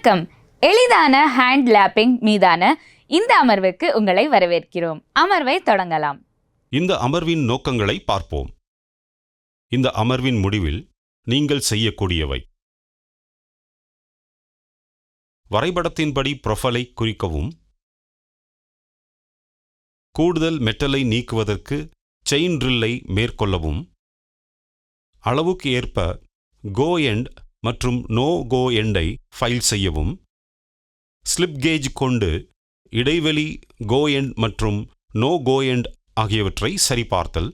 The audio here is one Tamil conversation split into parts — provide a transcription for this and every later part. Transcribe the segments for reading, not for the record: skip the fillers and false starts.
வணக்கம். எளிதான ஹேண்ட் லேப்பிங் மீதான இந்த அமர்வுக்கு உங்களை வரவேற்கிறோம். அமர்வை தொடங்கலாம். இந்த அமர்வின் நோக்கங்களை பார்ப்போம். இந்த அமர்வின் முடிவில் நீங்கள் செய்யக்கூடியவை: வரைபடத்தின்படி ப்ரொஃபைலை குறிக்கவும், கூடுதல் மெட்டலை நீக்குவதற்கு செயின் ட்ரில்லை மேற்கொள்ளவும், அளவுக்கு ஏற்ப கோ எண்ட் மற்றும் நோ கோ எண்டை ஃபைல் செய்யவும், ஸ்லிப் கேஜ் கொண்டு இடைவெளி கோ எண்ட் மற்றும் நோ கோ எண்ட் ஆகியவற்றை சரிபார்த்தல்,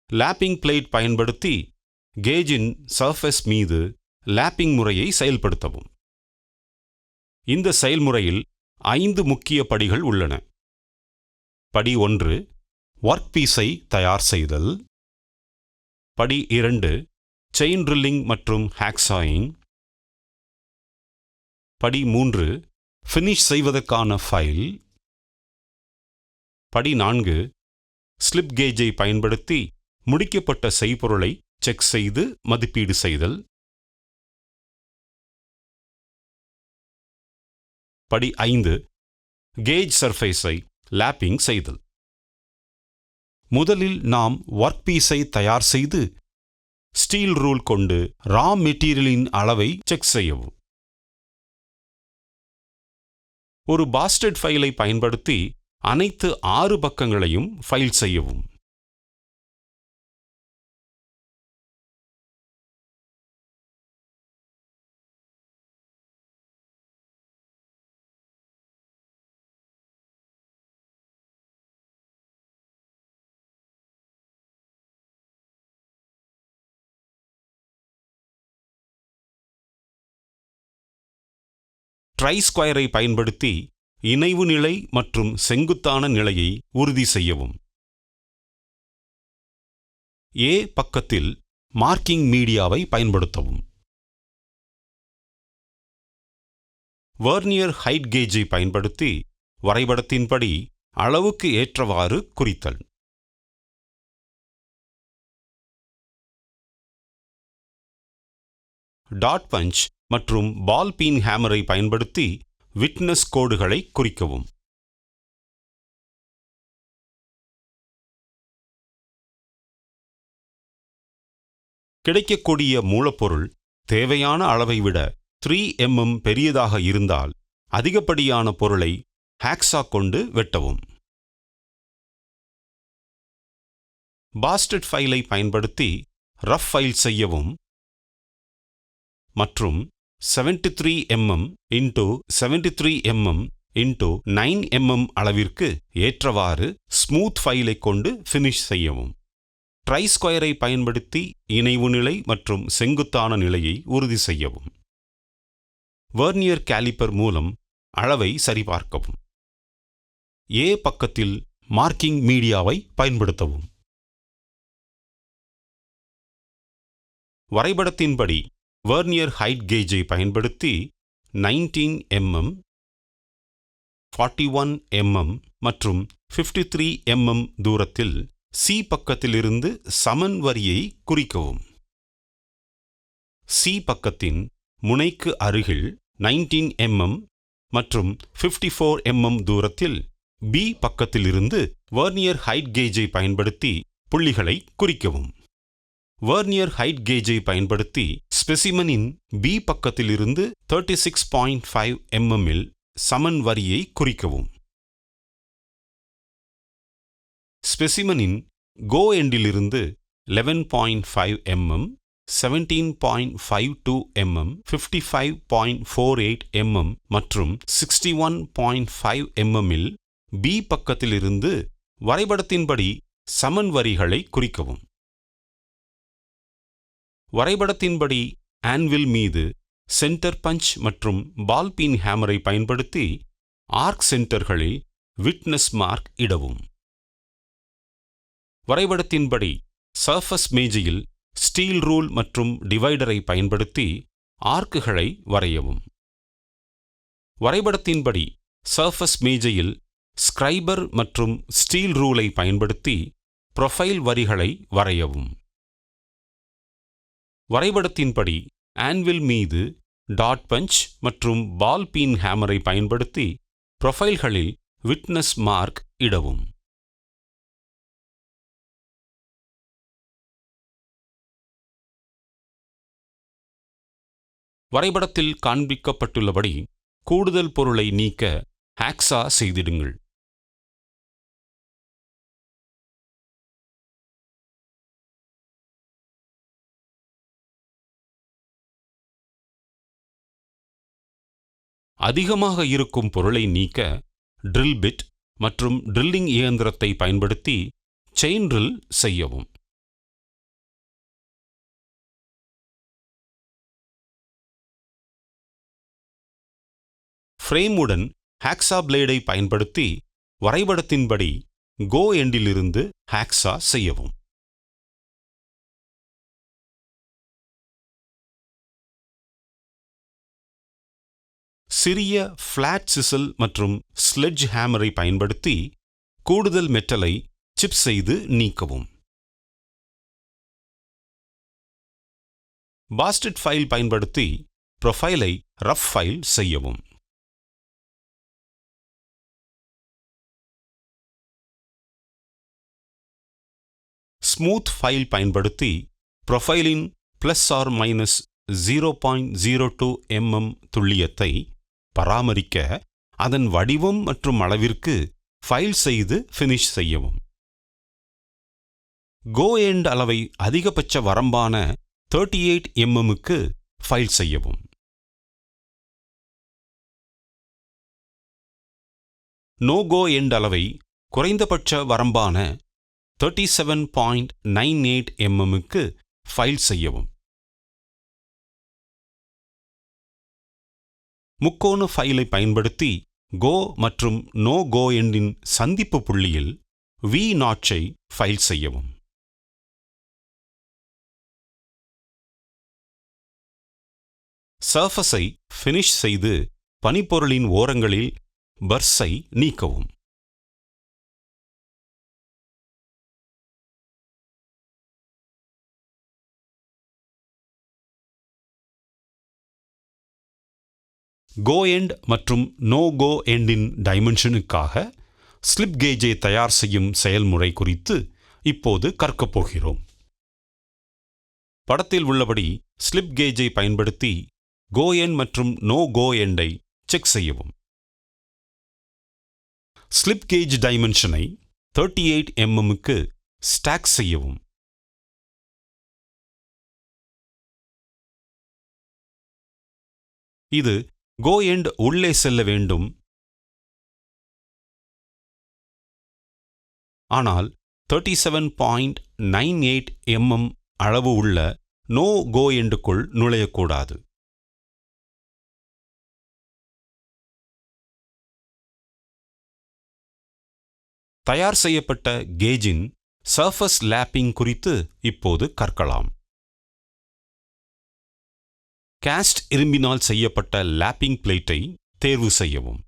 லேப்பிங் பிளேட் பயன்படுத்தி கேஜின் சர்ஃபேஸ் மீது லேப்பிங் முறையை செயல்படுத்தவும். இந்த செயல்முறையில் 5 முக்கிய படிகள் உள்ளன. படி 1, ஒர்க் பீஸை தயார் செய்தல். படி 2, செயின் ட்ரில்லிங் மற்றும் ஹேக்சாயிங். படி 3, ஃபினிஷ் செய்வதற்கான ஃபைல். படி 4, ஸ்லிப் கேஜை பயன்படுத்தி முடிக்கப்பட்ட செய்பொருளை செக் செய்து மதிப்பீடு செய்தல். படி 5, கேஜ் சர்ஃபேஸை லேப்பிங் செய்தல். முதலில் நாம் ஒர்க் பீஸை தயார் செய்து ஸ்டீல் ரூல் கொண்டு ரா மெட்டீரியலின் அளவை செக் செய்யவும். ஒரு பாஸ்டட் ஃபைலை பயன்படுத்தி அனைத்து 6 பக்கங்களையும் ஃபைல் செய்யவும். ட்ரை ஸ்கொயரை பயன்படுத்தி இணைவு நிலை மற்றும் செங்குத்தான நிலையை உறுதி செய்யவும். ஏ பக்கத்தில் மார்க்கிங் மீடியாவை பயன்படுத்தவும். வெர்னியர் ஹைட் கேஜை பயன்படுத்தி வரைபடத்தின்படி அளவுக்கு ஏற்றவாறு குறித்தல். டாட் பஞ்ச் மற்றும் பால் பீன் ஹேமரை பயன்படுத்தி விட்னஸ் கோடுகளை குறிக்கவும். கிடைக்கக்கூடிய மூலப்பொருள் தேவையான அளவை விட 3 mm பெரியதாக இருந்தால் அதிகப்படியான பொருளை ஹேக்ஸா கொண்டு வெட்டவும். பாஸ்டட் ஃபைலை பயன்படுத்தி ரஃப் ஃபைல் செய்யவும் மற்றும் 73 mm x 73 mm x 9 mm அளவிற்கு ஏற்றவாறு ஸ்மூத் ஃபைலை கொண்டு ஃபினிஷ் செய்யவும். ட்ரை ஸ்கொயரை பயன்படுத்தி இணைவு நிலை மற்றும் செங்குத்தான நிலையை உறுதி செய்யவும். வெர்னியர் கேலிப்பர் மூலம் அளவை சரிபார்க்கவும். ஏ பக்கத்தில் மார்க்கிங் மீடியாவை பயன்படுத்தவும். வரைபடத்தின்படி வெர்னியர் ஹைட் கேஜை பயன்படுத்தி 19 mm, 41 mm மற்றும் 53 mm தூரத்தில் சி பக்கத்திலிருந்து சமன் வரியை குறிக்கவும். சி பக்கத்தின் முனைக்கு அருகில் 19 mm மற்றும் 54 mm தூரத்தில் பி பக்கத்திலிருந்து வெர்னியர் ஹைட் கேஜை பயன்படுத்தி புள்ளிகளை குறிக்கவும். வெர்னியர் ஹைட் கேஜை பயன்படுத்தி ஸ்பெசிமனின் பி பக்கத்திலிருந்து 36.5 mm இல் சமன் வரியை குறிக்கவும். ஸ்பெசிமனின் கோ எண்டிலிருந்து 11.5 mm, 17.52 mm, 55.48 mm மற்றும் 61.5 mm இல் பி பக்கத்திலிருந்து வரைபடத்தின்படி சமன் வரிகளை குறிக்கவும். வரைபடத்தின்படி ஆன்வில் மீது சென்டர் பஞ்ச் மற்றும் பால் பீன் ஹேமரை பயன்படுத்தி ஆர்க் சென்டர்களில் விட்னஸ் மார்க் இடவும். வரைபடத்தின்படி சர்ஃபஸ் மேஜையில் ஸ்டீல் ரூல் மற்றும் டிவைடரை பயன்படுத்தி ஆர்க்குகளை வரையவும். வரைபடத்தின்படி சர்ஃபஸ் மேஜையில் ஸ்கிரைபர் மற்றும் ஸ்டீல் ரூலை பயன்படுத்தி ப்ரொஃபைல் வரிகளை வரையவும். வரைபடத்தின்படி ஆன்வில் மீது டாட் பஞ்ச் மற்றும் பால் பீன் ஹேமரை பயன்படுத்தி ப்ரொஃபைல்களில் விட்னஸ் மார்க் இடவும். வரைபடத்தில் காண்பிக்கப்பட்டுள்ளபடி கூடுதல் பொருளை நீக்க ஹேக்ஸா செய்திடுங்கள். அதிகமாக இருக்கும் பொருளை நீக்க ட்ரில் பிட் மற்றும் ட்ரில்லிங் இயந்திரத்தை பயன்படுத்தி செயின் ட்ரில் செய்யவும். ஃப்ரேமுடன் ஹேக்ஸா பிளேடை பயன்படுத்தி வரைபடத்தின்படி கோ எண்டிலிருந்து ஹேக்ஸா செய்யவும். சிறிய ஃபிளாட் சிசல் மற்றும் ஸ்லெட்ஜ் ஹேமரை பயன்படுத்தி கூடுதல் மெட்டலை சிப் செய்து நீக்கவும். பாஸ்டட் ஃபைல் பயன்படுத்தி ப்ரொஃபைலை ரஃப் ஃபைல் செய்யவும். ஸ்மூத் ஃபைல் பயன்படுத்தி ப்ரொஃபைலின் ±0.02 mm துல்லியத்தை பராமரிக்க அதன் வடிவம் மற்றும் அளவிற்கு ஃபைல் செய்து ஃபினிஷ் செய்யவும். கோ எண்ட் அளவை அதிகபட்ச வரம்பான 38 mmக்கு ஃபைல் செய்யவும். நோ கோ எண்ட் அளவை குறைந்தபட்ச வரம்பான 37.98 mmக்கு ஃபைல் செய்யவும். முக்கோண ஃபைலை பயன்படுத்தி கோ மற்றும் நோ கோ எண்டின் சந்திப்பு புள்ளியில் வி நாட்சை ஃபைல் செய்யவும். சர்ஃபஸை ஃபினிஷ் செய்து பனிப்பொருளின் ஓரங்களில் பர்ஸை நீக்கவும். கோ எண்ட் மற்றும் நோ கோ எண்டின் டைமென்ஷனுக்காக ஸ்லிப் கேஜை தயார் செய்யும் செயல்முறை குறித்து இப்போது கற்கப் போகிறோம். படத்தில் உள்ளபடி ஸ்லிப் கேஜை பயன்படுத்தி கோ எண்ட் மற்றும் நோ கோ எண்டை செக் செய்யவும். ஸ்லிப் கேஜ் டைமென்ஷனை 38 mmக்கு ஸ்டாக் செய்யவும். இது கோ எண்ட் உள்ளே செல்ல வேண்டும், ஆனால் 37.98 mm அளவு உள்ள நோ கோ எண்டுக்குள் நுழையக்கூடாது. தயார் செய்யப்பட்ட கேஜின் சர்ஃபஸ் லேப்பிங் குறித்து இப்போது கற்கலாம். காஸ்ட் இரும்பினால் செய்யப்பட்ட லேப்பிங் பிளேட்டை தேர்வு செய்யவும்.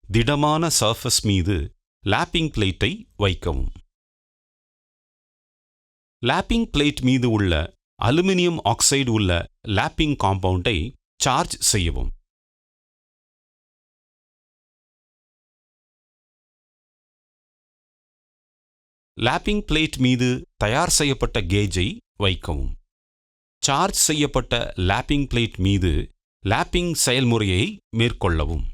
திடமான சர்ஃபஸ் மீது லேப்பிங் பிளேட்டை வைக்கவும். லேப்பிங் பிளேட் மீது உள்ள அலுமினியம் ஆக்சைடு உள்ள லேப்பிங் காம்பவுண்டை சார்ஜ் செய்யவும். லேப்பிங் பிளேட் மீது தயார் செய்யப்பட்ட கேஜை வைக்கவும். சார்ஜ் செய்யப்பட்ட லேப்பிங் பிளேட் மீது லேப்பிங் செயல்முறையை மேற்கொள்ளவும்.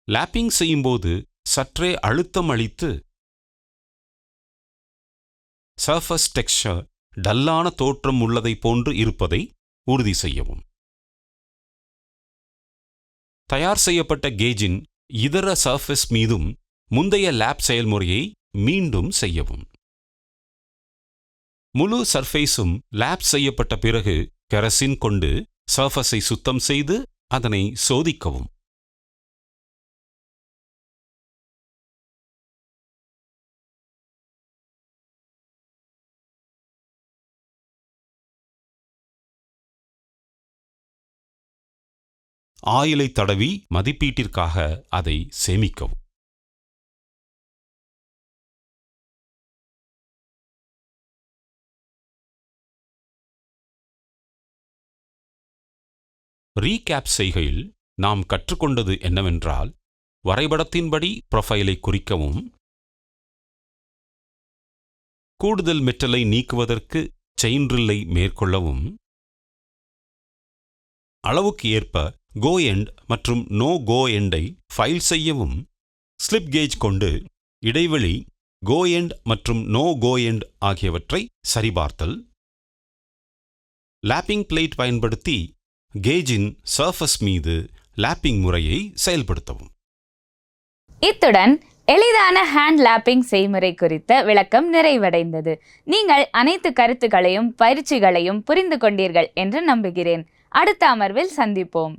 லேப்பிங் செய்யும்போது சற்றே அழுத்தம் அளித்து சர்ஃபஸ் டெக்ஸ்சர் டல்லான தோற்றம் உள்ளதை போன்று இருப்பதை உறுதி செய்யவும். தயார் செய்யப்பட்ட கேஜின் இதர சர்ஃபஸ் மீதும் முந்தைய லேப் செயல்முறையை மீண்டும் செய்யவும். முழு சர்ஃபேஸும் லேப் செய்யப்பட்ட பிறகு கெரசின் கொண்டு சர்ஃபஸை சுத்தம் செய்து அதனை சோதிக்கவும். ஆயிலை தடவி மதிப்பீட்டிற்காக அதை சேமிக்கவும். ரீகேப் செய்கையில் நாம் கற்றுக்கொண்டது என்னவென்றால், வரைபடத்தின்படி ப்ரொஃபைலை குறிக்கவும், கூடுதல் மெட்டலை நீக்குவதற்கு செயின் ட்ரில்லை மேற்கொள்ளவும், அளவுக்கு ஏற்ப கோ எண்ட் மற்றும் நோ கோ எண்டை ஃபைல் செய்யவும், ஸ்லிப் கேஜ் கொண்டு இடைவெளி கோ எண்ட் மற்றும் நோ கோ எண்ட் ஆகியவற்றை சரிபார்த்தல், லேப்பிங் பிளேட் பயன்படுத்தி கேஜின் சர்ஃபஸ் மீது லேப்பிங் முறையை செயல்படுத்தவும். இத்துடன் எளிதான ஹேண்ட் லேப்பிங் செய்முறை குறித்த விளக்கம் நிறைவடைந்தது. நீங்கள் அனைத்து கருத்துக்களையும் பயிற்சிகளையும் புரிந்து கொண்டீர்கள் என்று நம்புகிறேன். அடுத்த அமர்வில் சந்திப்போம்.